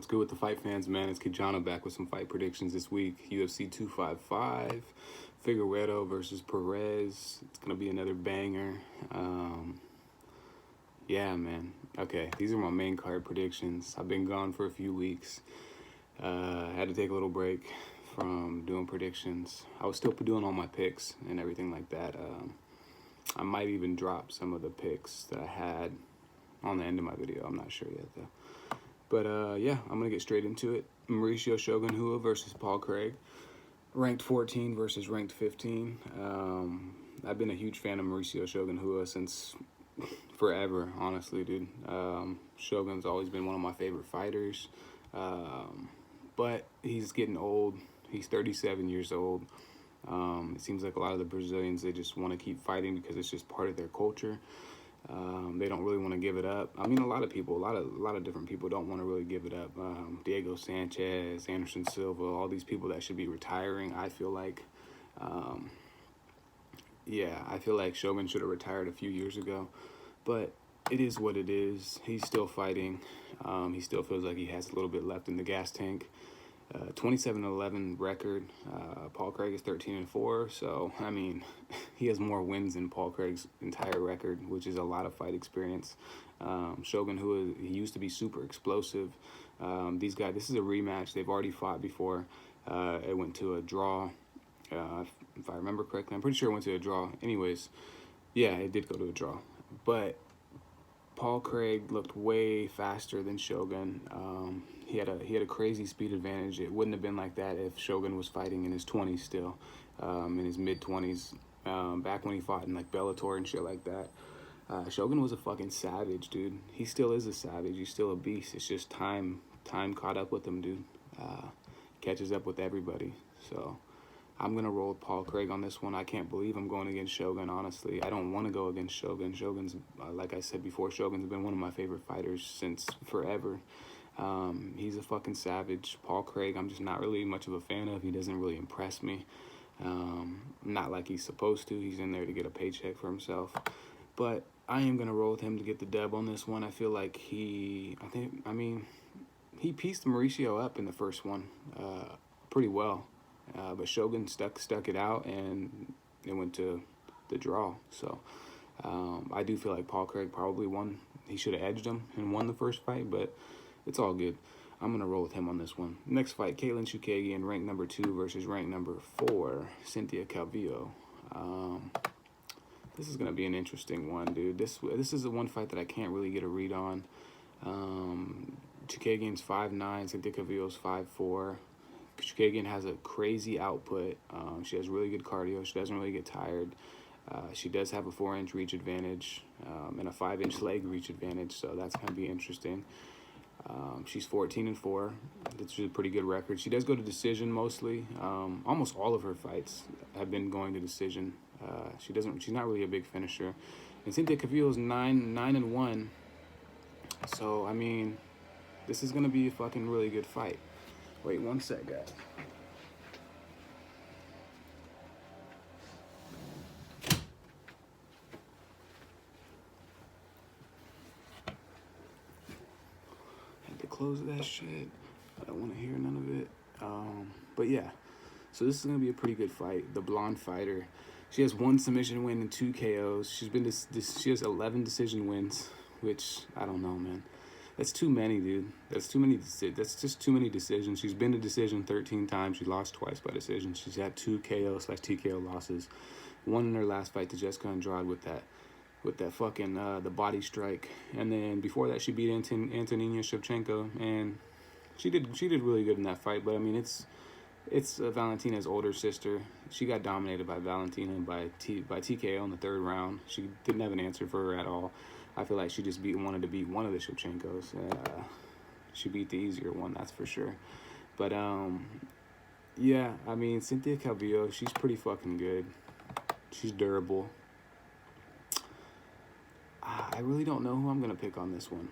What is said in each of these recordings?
good with the fight fans, man? It's Kijana back with some fight predictions this week. UFC 255, Figueiredo versus Perez. It's going to be another banger. Yeah, man. Okay, these are my main card predictions. I've been gone for a few weeks. I had to take a little break from doing predictions. I was still doing all my picks and everything like that. I might even drop some of the picks that I had on the end of my video. I'm not sure yet, though. But yeah, I'm going to get straight into it. Mauricio Shogun Rua versus Paul Craig. Ranked 14 versus ranked 15. I've been a huge fan of Mauricio Shogun Rua since forever, honestly, dude. Shogun's always been one of my favorite fighters. But he's getting old. He's 37 years old. It seems like a lot of the Brazilians, they just want to keep fighting because it's just part of their culture. They don't really want to give it up. I mean, a lot of people, a lot of different people don't want to really give it up. Diego Sanchez, Anderson Silva, all these people that should be retiring. I feel like, I feel like Shogun should have retired a few years ago. But it is what it is. He's still fighting. He still feels like he has a little bit left in the gas tank. 27-11 record. Paul Craig is 13-4. So, I mean, he has more wins than Paul Craig's entire record, which is a lot of fight experience. Shogun, he used to be super explosive. These guys, this is a rematch. They've already fought before. It went to a draw. If I remember correctly, I'm pretty sure it went to a draw. Anyways, yeah, it did go to a draw. But Paul Craig looked way faster than Shogun. He had a crazy speed advantage. It wouldn't have been like that if Shogun was fighting in his 20s still, in his mid-20s, back when he fought in like Bellator and shit like that. Shogun was a fucking savage, dude. He still is a savage. He's still a beast. It's just time caught up with him, dude. Catches up with everybody. So I'm going to roll with Paul Craig on this one. I can't believe I'm going against Shogun, honestly. I don't want to go against Shogun. Shogun's, like I said before, Shogun's been one of my favorite fighters since forever. He's a fucking savage. Paul Craig, I'm just not really much of a fan of. He doesn't really impress me. Not like he's supposed to. He's in there to get a paycheck for himself. But I am going to roll with him to get the dub on this one. I feel like he pieced Mauricio up in the first one pretty well. But Shogun stuck it out, and it went to the draw. So I do feel like Paul Craig probably won. He should have edged him and won the first fight, but it's all good. I'm going to roll with him on this one. Next fight, Caitlin Chukagian, ranked number 2 versus ranked number 4, Cynthia Calvillo. This is going to be an interesting one, dude. This is the one fight that I can't really get a read on. Chukagian's 5'9", Cynthia Calvillo's 5'4". Chukagian has a crazy output. She has really good cardio. She doesn't really get tired. She does have a 4-inch reach advantage and a 5-inch leg reach advantage, so that's going to be interesting. She's 14-4. That's a pretty good record. She does go to decision mostly. Almost all of her fights have been going to decision. She's not really a big finisher. And Cynthia Calvillo's 9-1. So I mean, this is going to be a fucking really good fight. Wait one sec, guys. Had to close that shit. I don't want to hear none of it. But yeah, so this is gonna be a pretty good fight. The blonde fighter, she has 1 submission win and 2 KOs. She has 11 decision wins, which I don't know, man. That's too many, dude. That's just too many decisions. She's been to decision 13 times. She lost twice by decision. She's had 2 KO/TKO losses. One in her last fight to Jessica Andrade with that fucking the body strike. And then before that, she beat Antonina Shevchenko, and she did really good in that fight. But I mean, it's Valentina's older sister. She got dominated by Valentina by TKO in the 3rd round. She didn't have an answer for her at all. I feel like she just wanted to beat one of the Shevchenkos. She beat the easier one, that's for sure. But yeah, I mean, Cynthia Calvillo, she's pretty fucking good. She's durable. I really don't know who I'm gonna pick on this one.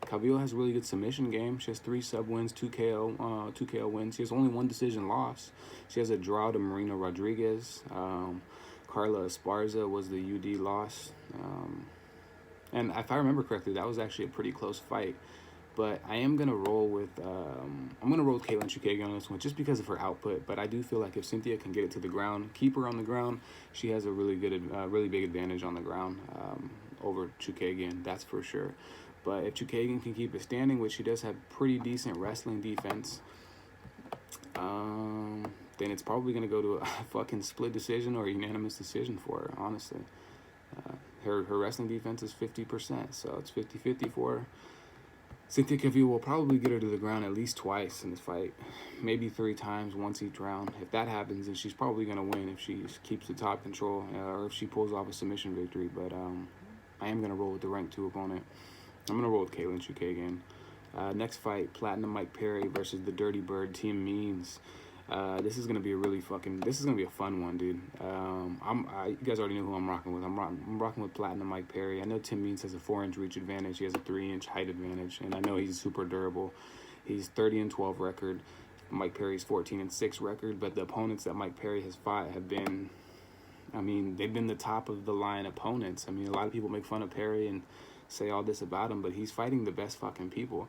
Calvillo has a really good submission game. She has 3 sub wins, 2 KO wins. She has only 1 decision loss. She has a draw to Marina Rodriguez. Carla Esparza was the UD loss. And if I remember correctly, that was actually a pretty close fight. But I am gonna roll with Caitlin Chukagian on this one just because of her output. But I do feel like if Cynthia can get it to the ground, keep her on the ground, she has a really big advantage on the ground over Chukagian. That's for sure. But if Chukagian can keep it standing, which she does have pretty decent wrestling defense, then it's probably gonna go to a fucking split decision or a unanimous decision for her. Honestly, her wrestling defense is 50%, so it's 50-50 for her. Cynthia Cavill will probably get her to the ground at least twice in this fight, maybe 3 times, once each round. If that happens, then she's probably going to win if she keeps the top control or if she pulls off a submission victory. But I am going to roll with the ranked 2 opponent. I'm going to roll with Caitlin Chukagian. Next fight, Platinum Mike Perry versus the Dirty Bird Tim Means. This is gonna be a fun one, dude. You guys already know who I'm rocking with. I'm rocking with Platinum Mike Perry. I know Tim Means has a 4-inch reach advantage. He has a 3-inch height advantage, and I know he's super durable. He's 30-12 record. Mike Perry's 14-6 record. But the opponents that Mike Perry has fought have been, they've been the top of the line opponents. A lot of people make fun of Perry and say all this about him, but he's fighting the best fucking people.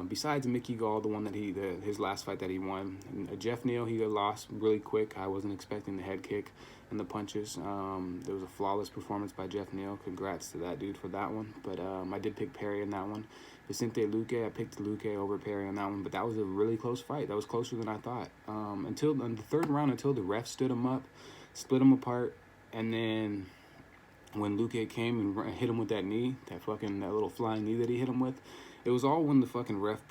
Besides Mickey Gall, the one that his last fight that he won, and Jeff Neal, he got lost really quick. I wasn't expecting the head kick and the punches. There was a flawless performance by Jeff Neal. Congrats to that dude for that one. But I did pick Perry in that one. Vicente Luque, I picked Luque over Perry on that one, but that was a really close fight. That was closer than I thought. Until in the third round, until the ref stood him up, split him apart, and then when Luque came and hit him with that knee, that little flying knee that he hit him with, it was all when the fucking ref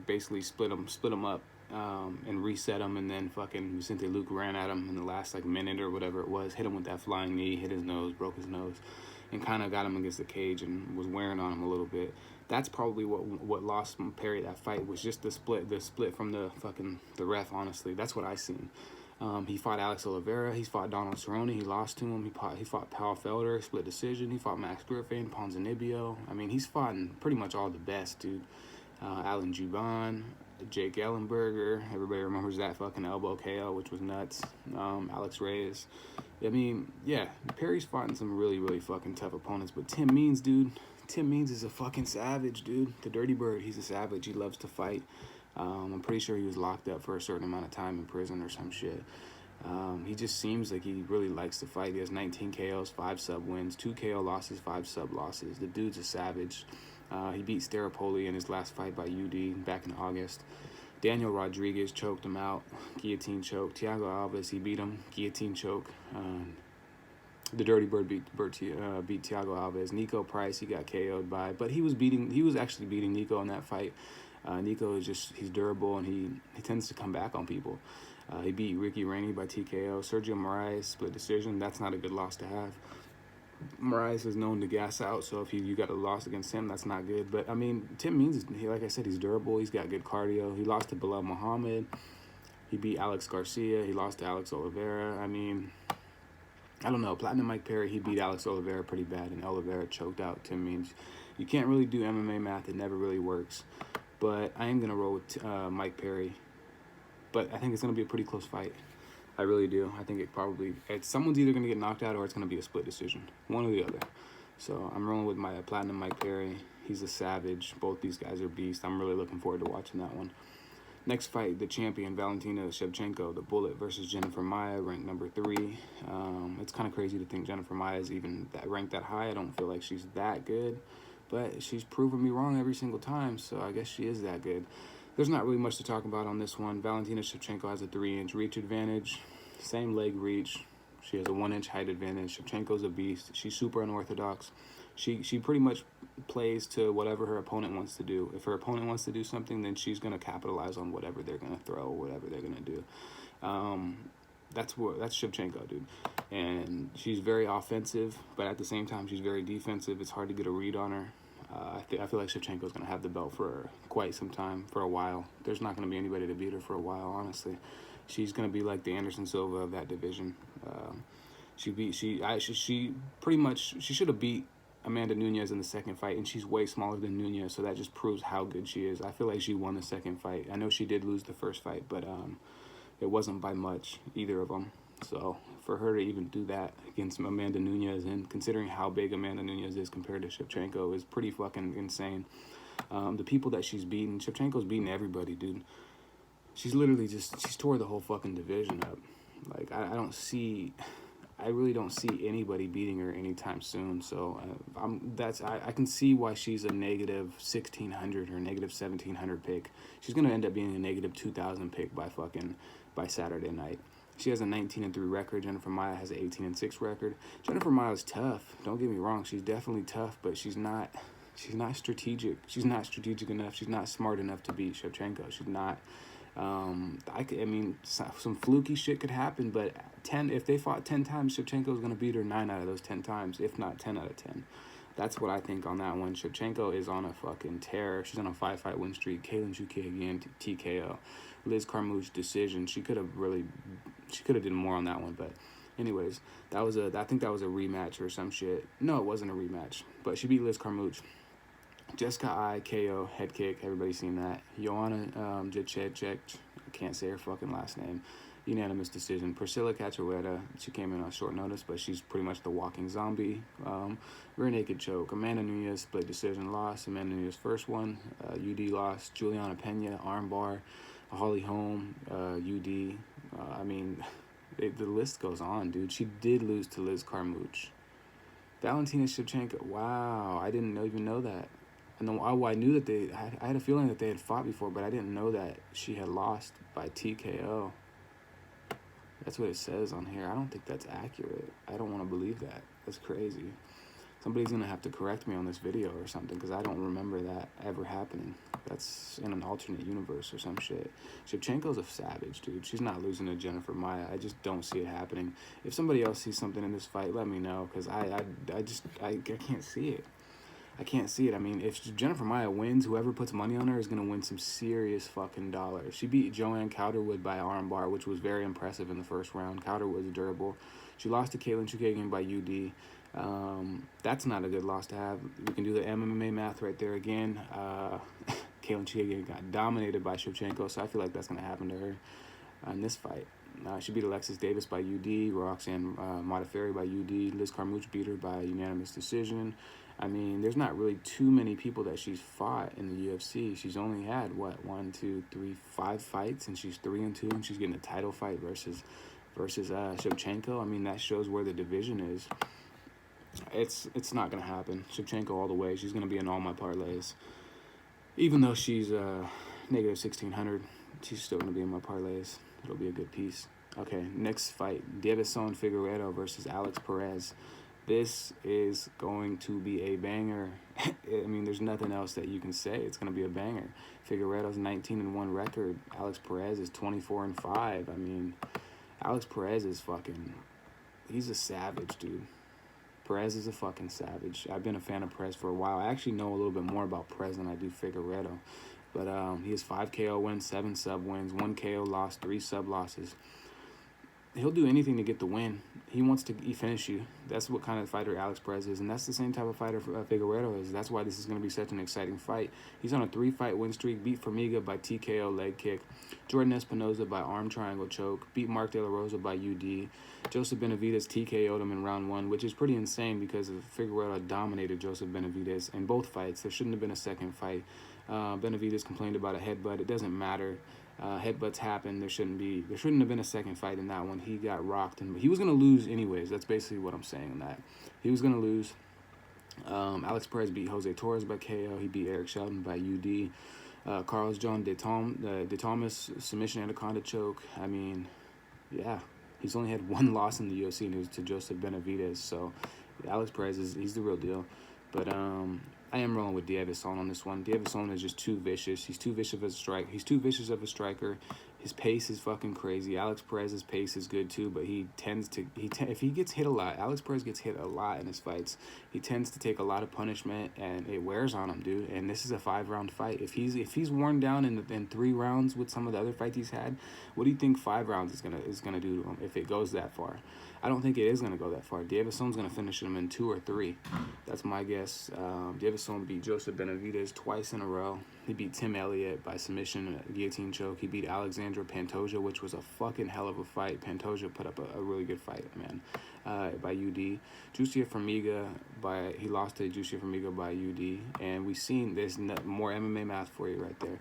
basically split him up and reset him, and then fucking Vicente Luque ran at him in the last minute or whatever it was, hit him with that flying knee, hit his nose, broke his nose, and kind of got him against the cage and was wearing on him a little bit. That's probably what lost Perry that fight, was just the split from the ref. Honestly, that's what I seen. He fought Alex Oliveira. He's fought Donald Cerrone. He lost to him. He fought Paul Felder, split decision. He fought Max Griffin, Ponzinibbio. He's fought pretty much all the best, dude. Alan Juban, Jake Ellenberger. Everybody remembers that fucking elbow KO, which was nuts. Alex Reyes. Perry's fought some really, really fucking tough opponents. But Tim Means, dude. Tim Means is a fucking savage, dude. The Dirty Bird, he's a savage. He loves to fight. I'm pretty sure he was locked up for a certain amount of time in prison or some shit. He just seems like he really likes to fight. He has 19 KOs, 5 sub wins, 2 KO losses, 5 sub losses. The dude's a savage. He beat Staropoli in his last fight by UD back in August. Daniel Rodriguez choked him out, guillotine choke. Thiago Alves, he beat him, guillotine choke. The Dirty Bird beat Thiago Alves. Nico Price, he got KO'd by, but he was actually beating Nico in that fight. Nico is he's durable, and he tends to come back on people. He beat Ricky Rainey by TKO. Sergio Moraes, split decision. That's not a good loss to have. Moraes is known to gas out, so if you got a loss against him, that's not good. But, Tim Means, like I said, he's durable. He's got good cardio. He lost to Bilal Muhammad. He beat Alex Garcia. He lost to Alex Oliveira. I don't know. Platinum Mike Perry, he beat Alex Oliveira pretty bad, and Oliveira choked out Tim Means. You can't really do MMA math. It never really works. But I am going to roll with Mike Perry. But I think it's going to be a pretty close fight. I really do. I think someone's either going to get knocked out or it's going to be a split decision. One or the other. So I'm rolling with my Platinum Mike Perry. He's a savage. Both these guys are beasts. I'm really looking forward to watching that one. Next fight, the champion, Valentina Shevchenko, the Bullet versus Jennifer Maia, ranked number 3. It's kind of crazy to think Jennifer Maia is even ranked that high. I don't feel like she's that good. But she's proven me wrong every single time, so I guess she is that good. There's not really much to talk about on this one. Valentina Shevchenko has a 3-inch reach advantage, same leg reach. She has a 1-inch height advantage. Shevchenko's a beast. She's super unorthodox. She pretty much plays to whatever her opponent wants to do. If her opponent wants to do something, then she's going to capitalize on whatever they're going to throw, whatever they're going to do. That's Shevchenko, dude. And she's very offensive, but at the same time, she's very defensive. It's hard to get a read on her. I feel like Shevchenko's going to have the belt for quite some time, for a while. There's not going to be anybody to beat her for a while, honestly. She's going to be like the Anderson Silva of that division. She pretty much should have beat Amanda Nunes in the second fight, and she's way smaller than Nunes, so that just proves how good she is. I feel like she won the second fight. I know she did lose the first fight, but it wasn't by much, either of them. So for her to even do that against Amanda Nunes, and considering how big Amanda Nunes is compared to Shevchenko, is pretty fucking insane. The people that she's beaten, Shevchenko's beating everybody, dude. She's literally she's tore the whole fucking division up. Like, I really don't see anybody beating her anytime soon. So I can see why she's a negative 1,600 or negative 1,700 pick. She's gonna end up being a negative 2,000 pick by Saturday night. She has a 19-3 record. Jennifer Maia has an 18-6 record. Jennifer Maia's tough. Don't get me wrong. She's definitely tough, but she's not strategic. She's not strategic enough. She's not smart enough to beat Shevchenko. She's not. I mean, some fluky shit could happen, but if they fought 10 times, Shevchenko's gonna beat her 9 out of those 10 times, if not 10 out of 10. That's what I think on that one. Shevchenko is on a fucking tear. She's on a 5-fight win streak. Katlyn Chookagian TKO. Liz Carmouche decision. She could have did more on that one, but anyways, I think that was a rematch or some shit. No, it wasn't a rematch, but she beat Liz Carmouche. Jessica I, KO, head kick. Everybody's seen that. Joanna Jacek, I can't say her fucking last name. Unanimous decision. Priscilla Cachoeira, she came in on short notice, but she's pretty much the walking zombie. Rear naked choke. Amanda Nunes, split decision loss. Amanda Nunes' first one. UD loss. Juliana Pena, armbar. Holly Holm, UD. I mean, the list goes on, dude. She did lose to Liz Carmouche. Valentina Shevchenko. Wow, I didn't even know that. I knew that I had a feeling that they had fought before, but I didn't know that she had lost by TKO. That's what it says on here. I don't think that's accurate. I don't want to believe that. That's crazy. Somebody's going to have to correct me on this video or something, because I don't remember that ever happening. That's in an alternate universe or some shit. Shevchenko's a savage, dude. She's not losing to Jennifer Maia. I just don't see it happening. If somebody else sees something in this fight, let me know, because I can't see it. I can't see it. I mean, if Jennifer Maia wins, whoever puts money on her is going to win some serious fucking dollars. She beat Joanne Calderwood by armbar, which was very impressive in the first round. Calderwood was durable. She lost to Katlyn Chookagian by UD. That's not a good loss to have. We can do the MMA math right there again. Katlyn Chookagian got dominated by Shevchenko, so I feel like that's going to happen to her in this fight. She beat Alexis Davis by UD, Roxanne Modafferi by UD. Liz Carmouche beat her by unanimous decision. I mean, there's not really too many people that she's fought in the UFC. She's only had, 5 fights, and she's 3-2, and she's getting a title fight versus Shevchenko. I mean, that shows where the division is. It's not going to happen. Shevchenko all the way. She's going to be in all my parlays. Even though she's negative 1,600, she's still going to be in my parlays. It'll be a good piece. Okay, next fight. Davison Figueiredo versus Alex Perez. This is going to be a banger. I mean, there's nothing else that you can say. It's going to be a banger. Figueiredo's 19-1 record. Alex Perez is 24-5. I mean, Alex Perez is he's a savage, dude. Perez is a fucking savage. I've been a fan of Perez for a while. I actually know a little bit more about Perez than I do Figueiredo. But he has 5 KO wins, 7 sub wins, 1 KO loss, 3 sub losses. He'll do anything to get the win. He wants to finish you. That's what kind of fighter Alex Perez is, and that's the same type of fighter Figueiredo is. That's why this is going to be such an exciting fight. He's on a 3-fight win streak. Beat Formiga by TKO leg kick. Jordan Espinoza by arm triangle choke. Beat Mark De La Rosa by UD. Joseph Benavidez TKO'd him in round 1, which is pretty insane because Figueiredo dominated Joseph Benavidez in both fights. There shouldn't have been a second fight. Benavidez complained about a headbutt. It doesn't matter. Headbutts happen. There shouldn't have been a second fight in that one. He got rocked, and he was going to lose anyways. That's basically what I'm saying in that. He was going to lose. Alex Perez beat Jose Torres by KO. He beat Eric Sheldon by UD. Carlos John De Thomas submission anaconda choke. I mean, yeah. He's only had 1 loss in the UFC, and it was to Joseph Benavidez. So Alex Perez he's the real deal. But I am rolling with Davison on this one. Davison is just too vicious. He's too vicious of a strike. He's too vicious of a striker. His pace is fucking crazy. Alex Perez's pace is good too, but if he gets hit a lot, Alex Perez gets hit a lot in his fights. He tends to take a lot of punishment, and it wears on him, dude. And this is a 5-round fight. If he's worn down in 3 rounds with some of the other fights he's had, what do you think 5 rounds is gonna do to him if it goes that far? I don't think it is gonna go that far. Davison's gonna finish him in 2 or 3. That's my guess. Davison beat Joseph Benavidez twice in a row. He beat Tim Elliott by submission, guillotine choke. He beat Alexandra Pantoja, which was a fucking hell of a fight. Pantoja put up a really good fight, man, by UD. Juicia Formiga, he lost to Juicia Formiga by UD. And we've seen, there's more MMA math for you right there.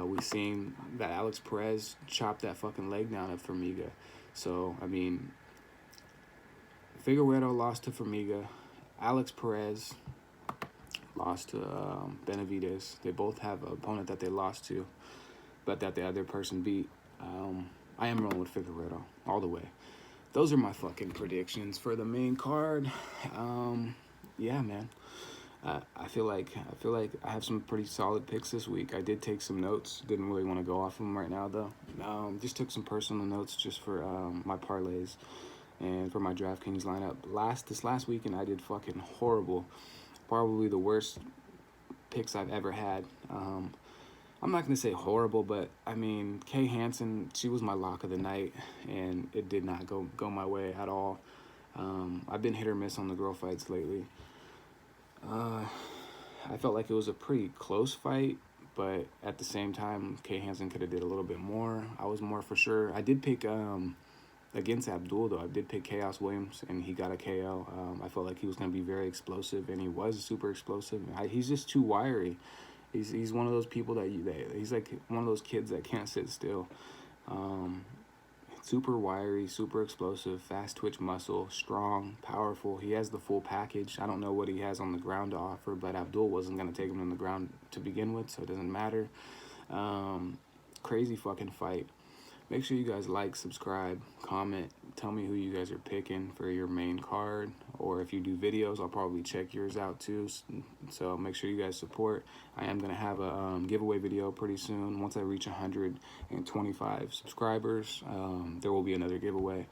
We've seen that Alex Perez chopped that fucking leg down of Formiga. So, I mean, Figueiredo lost to Formiga. Alex Perez lost to Benavidez. They both have an opponent that they lost to, but that the other person beat. I am rolling with Figueiredo all the way. Those are my fucking predictions for the main card. Yeah, man. I feel like I have some pretty solid picks this week. I did take some notes. Didn't really want to go off of them right now, though. Just took some personal notes just for my parlays and for my DraftKings lineup. This last weekend, I did fucking horrible. Probably the worst picks I've ever had. I'm not going to say horrible, but, I mean, Kay Hansen, she was my lock of the night, and it did not go my way at all. I've been hit or miss on the girl fights lately. I felt like it was a pretty close fight, but at the same time, Kay Hansen could have did a little bit more. I was more for sure. I did pick against Abdul, though. I did pick Chaos Williams, and he got a KO. I felt like he was going to be very explosive, and he was super explosive. He's just too wiry. He's one of those people that he's like one of those kids that can't sit still. Super wiry, super explosive, fast twitch muscle, strong, powerful. He has the full package. I don't know what he has on the ground to offer, but Abdul wasn't going to take him on the ground to begin with, so it doesn't matter. Crazy fucking fight. Make sure you guys like, subscribe, comment. Tell me who you guys are picking for your main card. Or if you do videos, I'll probably check yours out too. So make sure you guys support. I am going to have a giveaway video pretty soon. Once I reach 125 subscribers, there will be another giveaway.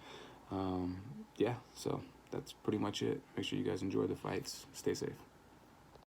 Yeah, so that's pretty much it. Make sure you guys enjoy the fights. Stay safe.